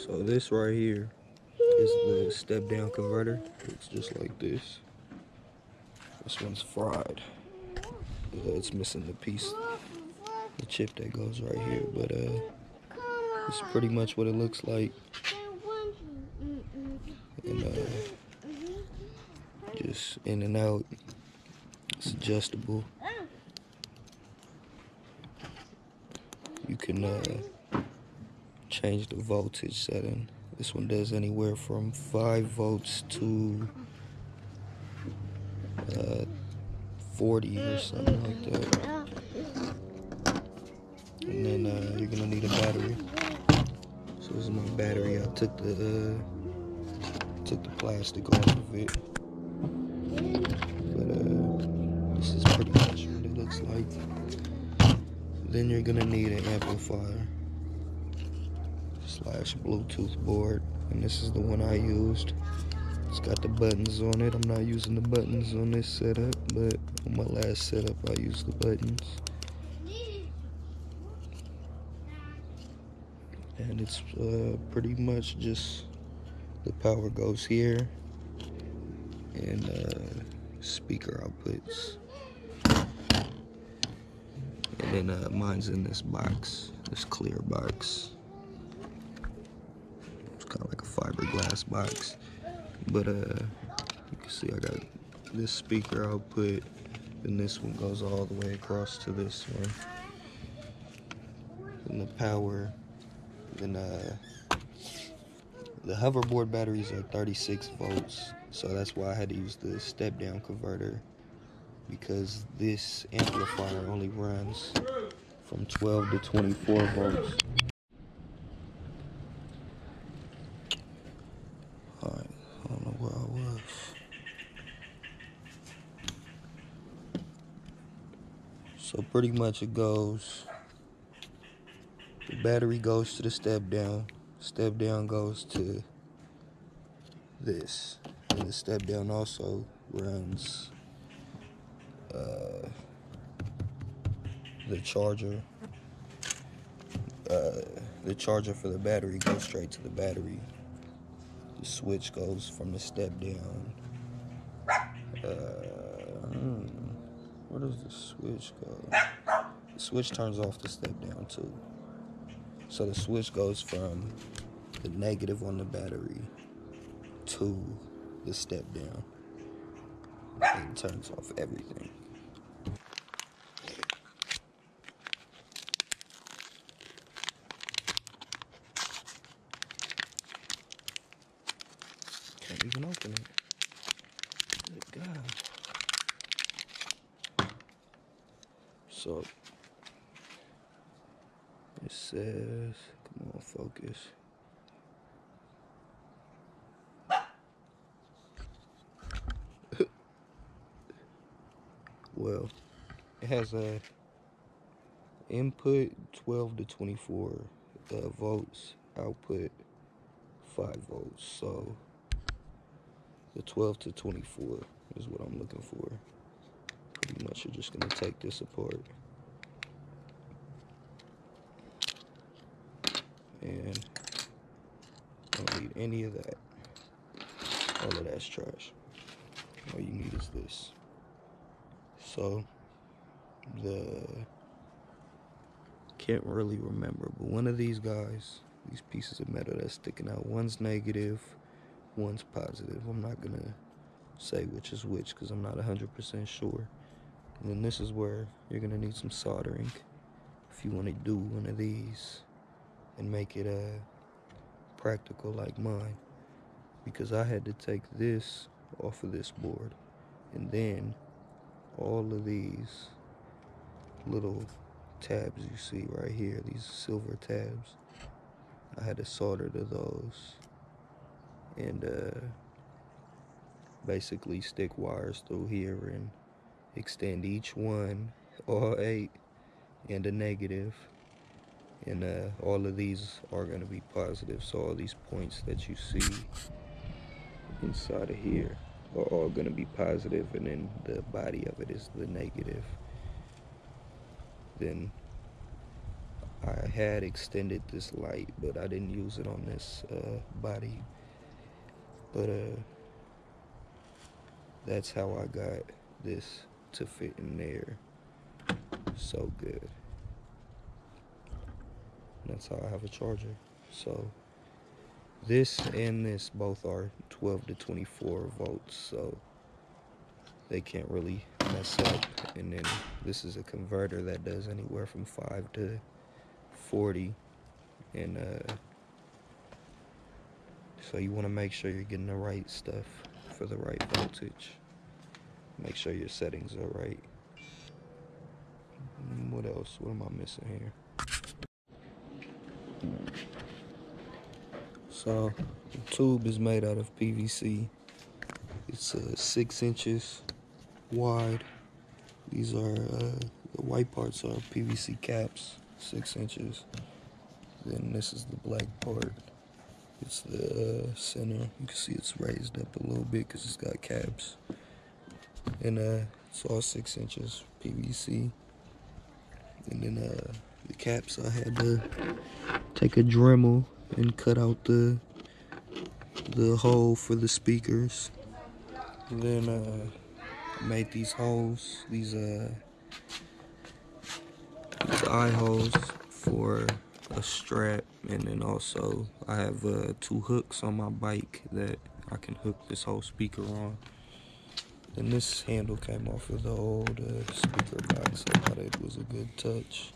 So this right here is the step down converter. It's just like this. This one's fried. It's missing the piece, the chip that goes right here, but it's pretty much what it looks like. And just in and out. It's adjustable. You can change the voltage setting. This one does anywhere from 5 volts to 40 or something like that. And then you're gonna need a battery. So this is my battery. I took the plastic off of it. But this is pretty much what it looks like. Then you're gonna need an amplifier / Bluetooth board, and this is the one I used. It's got the buttons on it. I'm not using the buttons on this setup, but on my last setup I used the buttons. And it's pretty much just the power goes here, and speaker outputs. And then mine's in this box, this clear box. It's kind of like a fiberglass box. But you can see I got this speaker output, and this one goes all the way across to this one. And the power, then the hoverboard batteries are 36 volts, so that's why I had to use the step down converter, because this amplifier only runs from 12 to 24 volts. Alright, I don't know where I was. So pretty much it goes, the battery goes to the step down goes to this, and the step down also runs the charger. The charger for the battery goes straight to the battery. The switch goes from the step down. Where does the switch go? The switch turns off the step down too. So the switch goes from the negative on the battery to the step down. It turns off everything. Can't even open it. Good God. So it says, come on, focus. Well, it has a input 12 to 24 volts, output 5 volts. So the 12 to 24 is what I'm looking for. Pretty much you're just gonna take this apart. And I don't need any of that. All of that's trash. All you need is this. So can't really remember, but one of these guys, these pieces of metal that's sticking out, one's negative, one's positive. I'm not gonna say which is which because I'm not 100% sure. And then this is where you're gonna need some soldering if you want to do one of these and make it practical like mine, because I had to take this off of this board, and then all of these little tabs you see right here, these silver tabs, I had to solder to those and basically stick wires through here and extend each one, all 8, and a negative. And all of these are going to be positive, so all these points that you see inside of here are all going to be positive, and then the body of it is the negative. Then I had extended this light, but I didn't use it on this body. But that's how I got this to fit in there so good. That's how I have a charger. So this and this both are 12 to 24 volts, so they can't really mess up. And then this is a converter that does anywhere from 5 to 40. And so you want to make sure you're getting the right stuff for the right voltage. Make sure your settings are right. What else? What am I missing here? So the tube is made out of PVC. It's 6 inches wide. These are the white parts are PVC caps, 6 inches. Then this is the black part. It's the center. You can see it's raised up a little bit because it's got caps. And it's all 6 inches PVC. And then the caps, I had to take a Dremel and cut out the hole for the speakers. And then I made these holes, these eye holes for a strap, and then also I have 2 hooks on my bike that I can hook this whole speaker on. And this handle came off of the old speaker box. I thought it was a good touch.